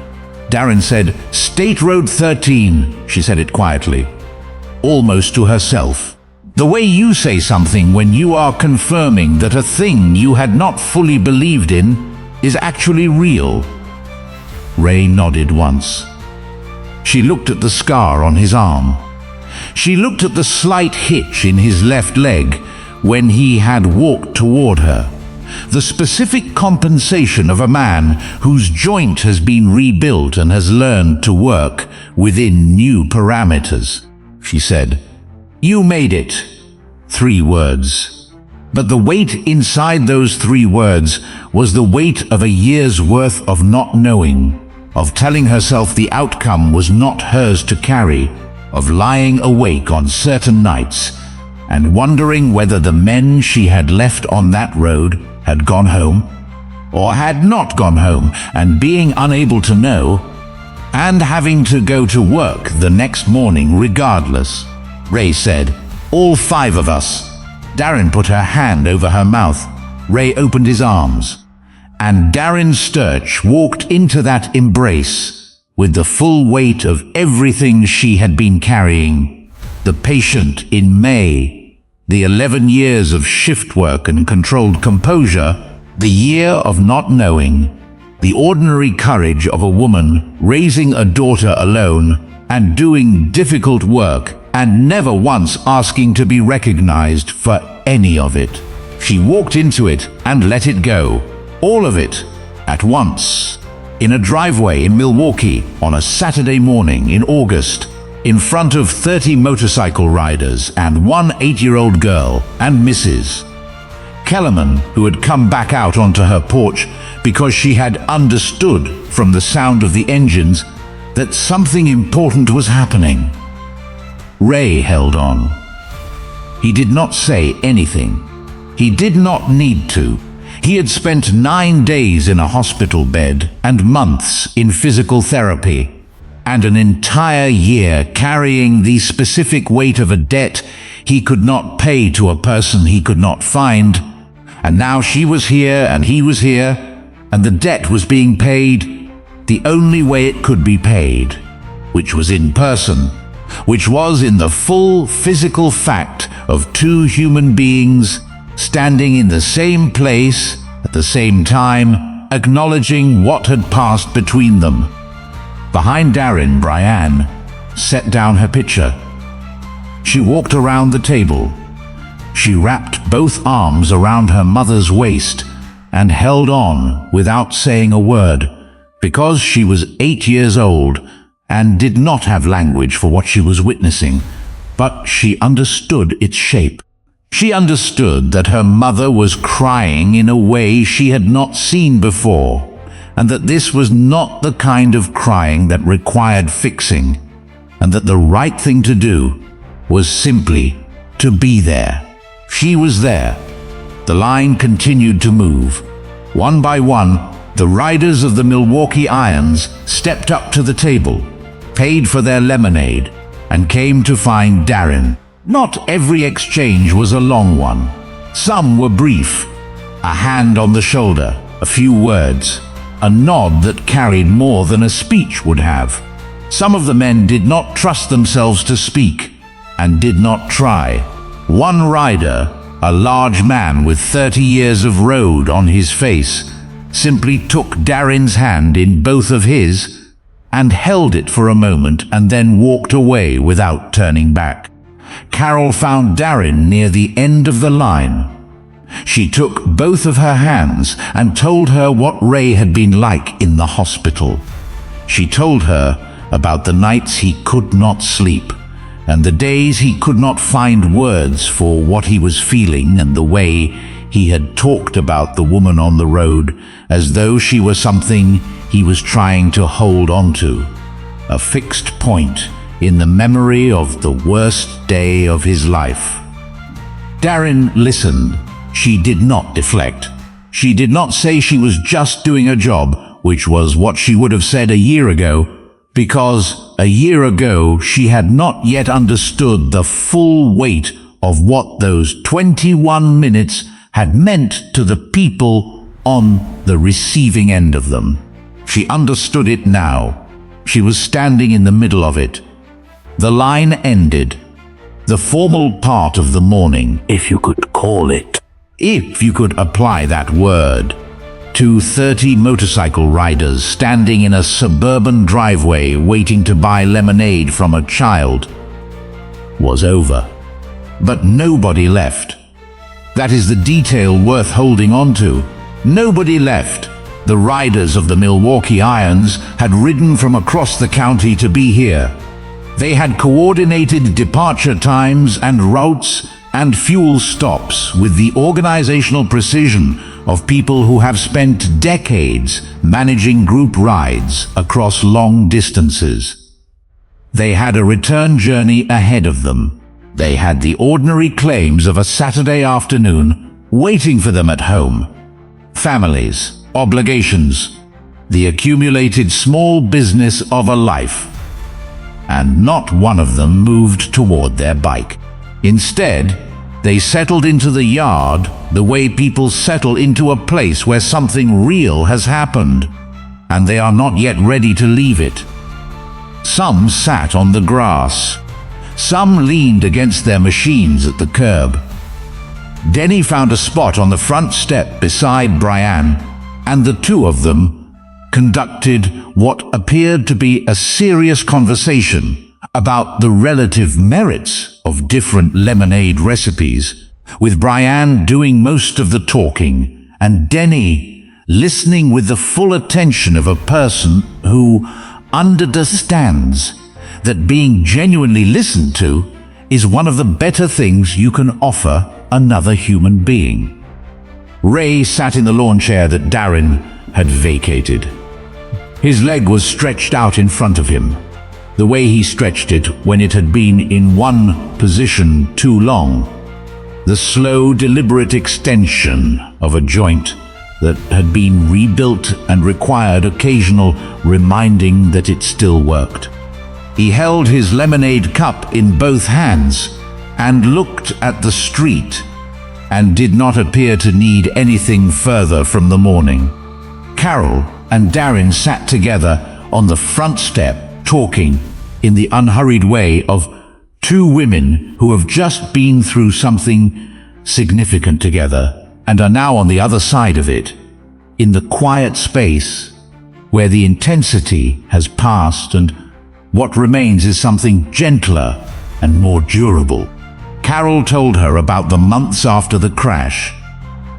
Darren said, "State Road 13, she said it quietly, almost to herself. The way you say something when you are confirming that a thing you had not fully believed in is actually real." Ray nodded once. She looked at the scar on his arm. She looked at the slight hitch in his left leg when he had walked toward her. The specific compensation of a man whose joint has been rebuilt and has learned to work within new parameters. She said, "You made it." 3 words. But the weight inside those 3 words was the weight of a year's worth of not knowing, of telling herself the outcome was not hers to carry, of lying awake on certain nights and wondering whether the men she had left on that road had gone home or had not gone home, and being unable to know and having to go to work the next morning regardless. Ray said, "All 5 of us." Darren put her hand over her mouth. Ray opened his arms, and Darren Sturch walked into that embrace with the full weight of everything she had been carrying. The patient in May, the 11 years of shift work and controlled composure, the year of not knowing, the ordinary courage of a woman raising a daughter alone and doing difficult work and never once asking to be recognized for any of it. She walked into it and let it go, all of it, at once. In a driveway in Milwaukee on a Saturday morning in August, in front of 30 motorcycle riders and one 8-year-old girl and Mrs. Kellerman, who had come back out onto her porch because she had understood from the sound of the engines that something important was happening. Ray held on. He did not say anything. He did not need to. He had spent 9 days in a hospital bed and months in physical therapy, and an entire year carrying the specific weight of a debt he could not pay to a person he could not find. And now she was here and he was here, and the debt was being paid the only way it could be paid, which was in person, which was in the full physical fact of two human beings standing in the same place at the same time, acknowledging what had passed between them. Behind Darren, Brianne set down her pitcher. She walked around the table. She wrapped both arms around her mother's waist and held on without saying a word, because she was 8 years old and did not have language for what she was witnessing, but she understood its shape. She understood that her mother was crying in a way she had not seen before, and that this was not the kind of crying that required fixing, and that the right thing to do was simply to be there. She was there. The line continued to move. One by one, the riders of the Milwaukee Irons stepped up to the table, paid for their lemonade, and came to find Darren. Not every exchange was a long one. Some were brief. A hand on the shoulder, a few words, a nod that carried more than a speech would have. Some of the men did not trust themselves to speak, and did not try. One rider, a large man with 30 years of road on his face, simply took Darren's hand in both of his and held it for a moment and then walked away without turning back. Carol found Darren near the end of the line. She took both of her hands and told her what Ray had been like in the hospital. She told her about the nights he could not sleep, and the days he could not find words for what he was feeling, and the way he had talked about the woman on the road as though she were something he was trying to hold on to, a fixed point in the memory of the worst day of his life. Darren listened. She did not deflect. She did not say she was just doing a job, which was what she would have said a year ago, because a year ago she had not yet understood the full weight of what those 21 minutes had meant to the people on the receiving end of them. She understood it now. She was standing in the middle of it. The line ended. The formal part of the morning, if you could call it, if you could apply that word, to 30 motorcycle riders standing in a suburban driveway waiting to buy lemonade from a child, was over. But nobody left. That is the detail worth holding on to. Nobody left. The riders of the Milwaukee Irons had ridden from across the county to be here. They had coordinated departure times and routes and fuel stops with the organizational precision of people who have spent decades managing group rides across long distances. They had a return journey ahead of them. They had the ordinary claims of a Saturday afternoon waiting for them at home. Families, obligations, the accumulated small business of a life. And not one of them moved toward their bike. Instead, they settled into the yard the way people settle into a place where something real has happened, and they are not yet ready to leave it. Some sat on the grass. Some leaned against their machines at the curb. Denny found a spot on the front step beside Brianne, and the two of them conducted what appeared to be a serious conversation about the relative merits of different lemonade recipes, with Brianne doing most of the talking and Denny listening with the full attention of a person who understands that being genuinely listened to is one of the better things you can offer another human being. Ray sat in the lawn chair that Darren had vacated. His leg was stretched out in front of him, the way he stretched it when it had been in one position too long. The slow, deliberate extension of a joint that had been rebuilt and required occasional reminding that it still worked. He held his lemonade cup in both hands and looked at the street and did not appear to need anything further from the morning. Carol and Darren sat together on the front step, talking in the unhurried way of two women who have just been through something significant together and are now on the other side of it, in the quiet space where the intensity has passed and what remains is something gentler and more durable. Carol told her about the months after the crash,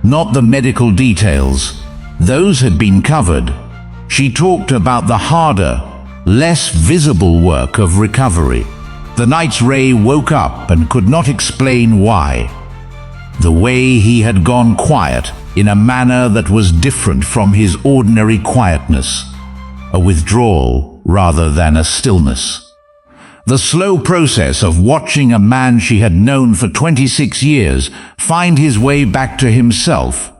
not the medical details. Those had been covered. She talked about the harder, less visible work of recovery. The nights Ray woke up and could not explain why. The way he had gone quiet in a manner that was different from his ordinary quietness, a withdrawal rather than a stillness. The slow process of watching a man she had known for 26 years find his way back to himself,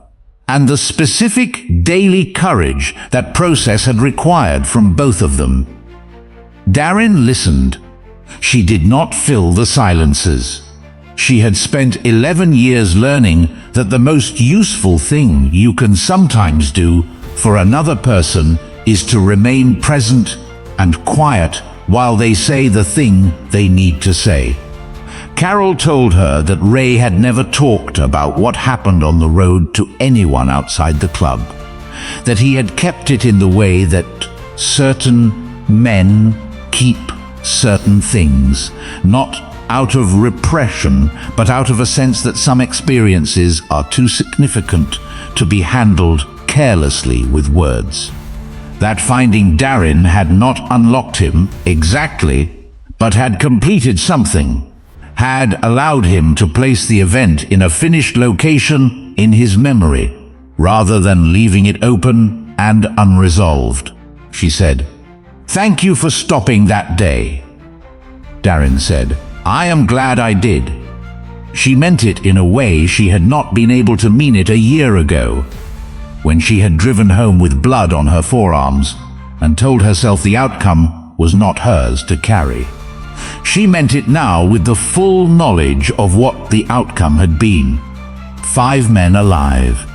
and the specific daily courage that process had required from both of them. Darren listened. She did not fill the silences. She had spent 11 years learning that the most useful thing you can sometimes do for another person is to remain present and quiet while they say the thing they need to say. Carol told her that Ray had never talked about what happened on the road to anyone outside the club, that he had kept it in the way that certain men keep certain things, not out of repression, but out of a sense that some experiences are too significant to be handled carelessly with words. That finding Darren had not unlocked him exactly, but had completed something, had allowed him to place the event in a finished location in his memory, rather than leaving it open and unresolved. She said, "Thank you for stopping that day." Darren said, "I am glad I did." She meant it in a way she had not been able to mean it a year ago, when she had driven home with blood on her forearms and told herself the outcome was not hers to carry. She meant it now with the full knowledge of what the outcome had been. 5 men alive.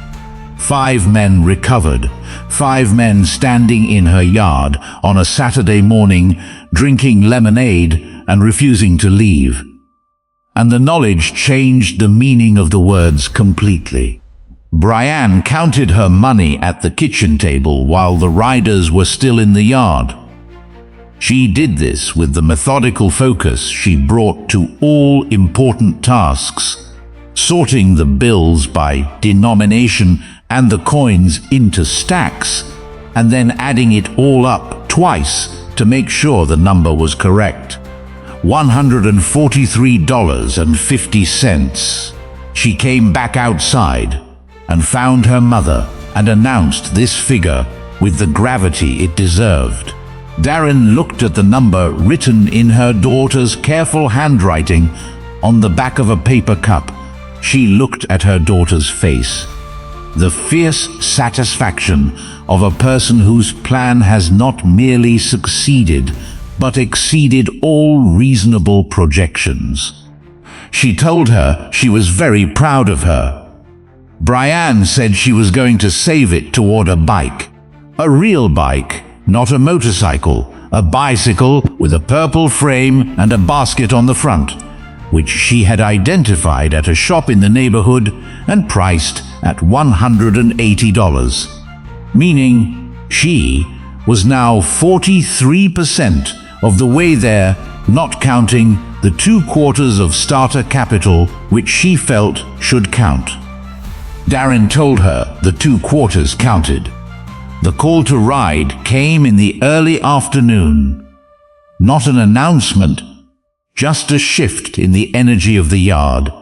5 men recovered. 5 men standing in her yard on a Saturday morning, drinking lemonade and refusing to leave. And the knowledge changed the meaning of the words completely. Brianne counted her money at the kitchen table while the riders were still in the yard. She did this with the methodical focus she brought to all important tasks, sorting the bills by denomination and the coins into stacks, and then adding it all up twice to make sure the number was correct. $143.50. She came back outside and found her mother and announced this figure with the gravity it deserved. Darren looked at the number written in her daughter's careful handwriting on the back of a paper cup. She looked at her daughter's face. The fierce satisfaction of a person whose plan has not merely succeeded, but exceeded all reasonable projections. She told her she was very proud of her. Brianne said she was going to save it toward a bike. A real bike, not a motorcycle. A bicycle with a purple frame and a basket on the front, which she had identified at a shop in the neighborhood and priced at $180. Meaning she was now 43% of the way there, not counting the 2/4 of starter capital which she felt should count. Darren told her the 2/4 counted. The call to ride came in the early afternoon. Not an announcement, just a shift in the energy of the yard.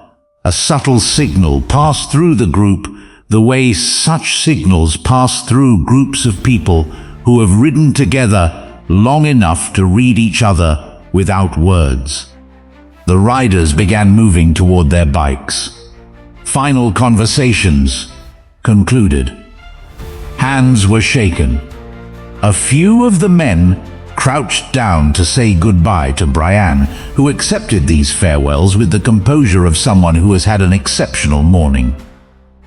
A subtle signal passed through the group, the way such signals pass through groups of people who have ridden together long enough to read each other without words. The riders began moving toward their bikes. Final conversations concluded. Hands were shaken. A few of the men crouched down to say goodbye to Brian, who accepted these farewells with the composure of someone who has had an exceptional morning,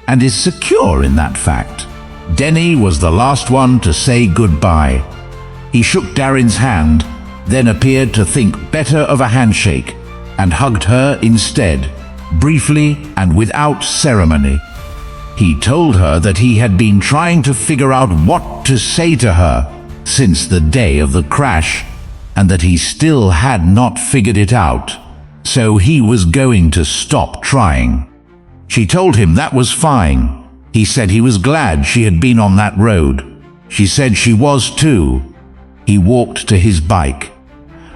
and is secure in that fact. Denny was the last one to say goodbye. He shook Darren's hand, then appeared to think better of a handshake, and hugged her instead, briefly and without ceremony. He told her that he had been trying to figure out what to say to her since the day of the crash, and that he still had not figured it out, so he was going to stop trying. She told him that was fine. He said he was glad she had been on that road. She said she was too. He walked to his bike.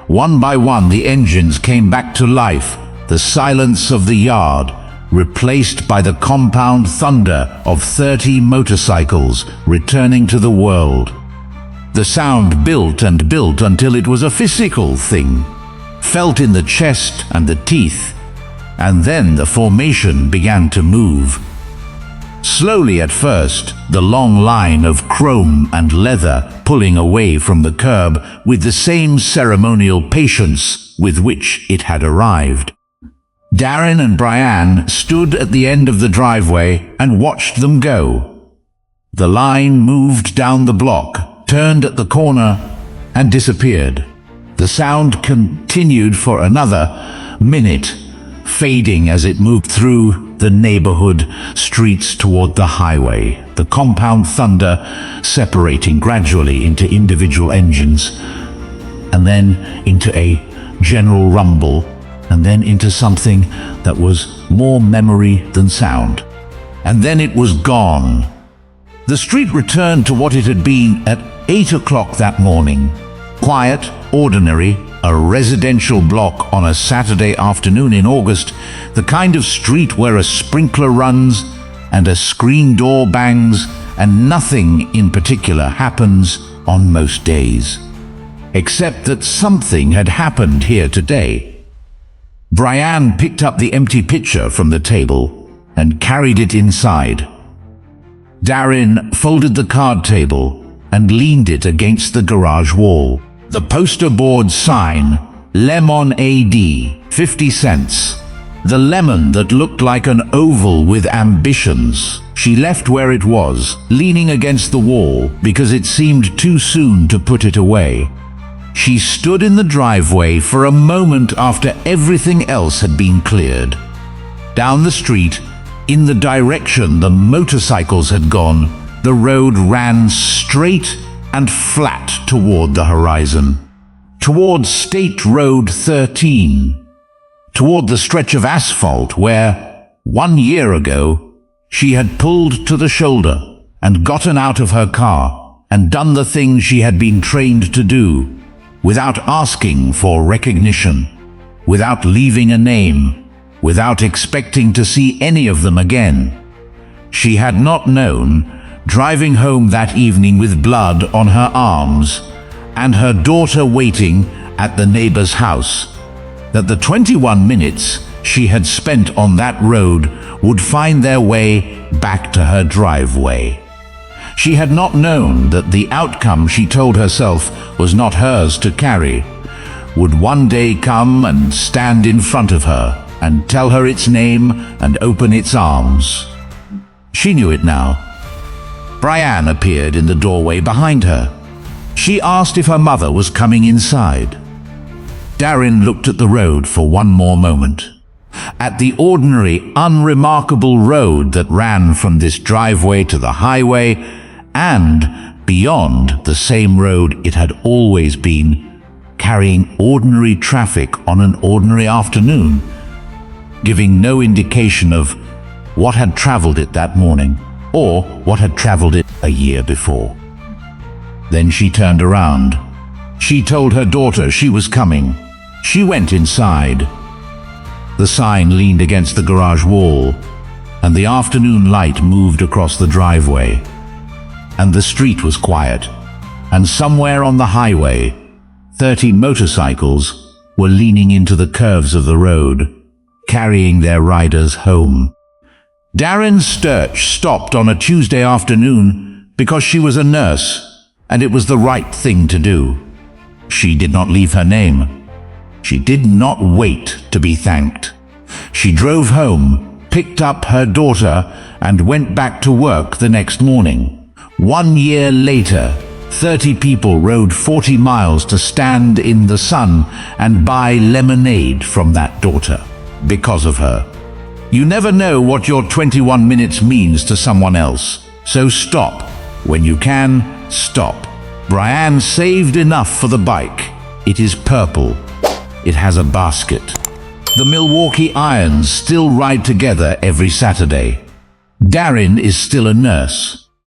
One by one the engines came back to life, the silence of the yard replaced by the compound thunder of 30 motorcycles returning to the world. The sound built and built until it was a physical thing, felt in the chest and the teeth, and then the formation began to move. Slowly at first, the long line of chrome and leather pulling away from the curb with the same ceremonial patience with which it had arrived. Darren and Brian stood at the end of the driveway and watched them go. The line moved down the block, turned at the corner, and disappeared. The sound continued for another minute, fading as it moved through the neighborhood streets toward the highway, the compound thunder separating gradually into individual engines, and then into a general rumble, and then into something that was more memory than sound. And then it was gone. The street returned to what it had been at 8 o'clock that morning. Quiet, ordinary, a residential block on a Saturday afternoon in August, the kind of street where a sprinkler runs and a screen door bangs and nothing in particular happens on most days. Except that something had happened here today. Brian picked up the empty pitcher from the table and carried it inside. Darren folded the card table and leaned it against the garage wall. The poster board sign, Lemon AD, 50 cents. The lemon that looked like an oval with ambitions. She left where it was, leaning against the wall because it seemed too soon to put it away. She stood in the driveway for a moment after everything else had been cleared. Down the street, in the direction the motorcycles had gone, the road ran straight and flat toward the horizon, toward State Road 13, toward the stretch of asphalt where, 1 year ago, she had pulled to the shoulder and gotten out of her car and done the things she had been trained to do, without asking for recognition, without leaving a name, without expecting to see any of them again. She had not known, driving home that evening with blood on her arms and her daughter waiting at the neighbor's house, that the 21 minutes she had spent on that road would find their way back to her driveway. She had not known that the outcome she told herself was not hers to carry would one day come and stand in front of her and tell her its name and open its arms. She knew it now. Brian appeared in the doorway behind her. She asked if her mother was coming inside. Darren looked at the road for one more moment. At the ordinary, unremarkable road that ran from this driveway to the highway, and beyond the same road it had always been, carrying ordinary traffic on an ordinary afternoon, giving no indication of what had traveled it that morning, or what had traveled it a year before. Then she turned around. She told her daughter she was coming. She went inside. The sign leaned against the garage wall, and the afternoon light moved across the driveway. And the street was quiet, and somewhere on the highway, 30 motorcycles were leaning into the curves of the road, carrying their riders home. Darren Sturch stopped on a Tuesday afternoon because she was a nurse, and it was the right thing to do. She did not leave her name. She did not wait to be thanked. She drove home, picked up her daughter, and went back to work the next morning. 1 year later, 30 people rode 40 miles to stand in the sun and buy lemonade from that daughter because of her. You never know what your 21 minutes means to someone else, so stop. When you can, stop. Brian saved enough for the bike. It is purple. It has a basket. The Milwaukee Irons still ride together every Saturday. Darren is still a nurse.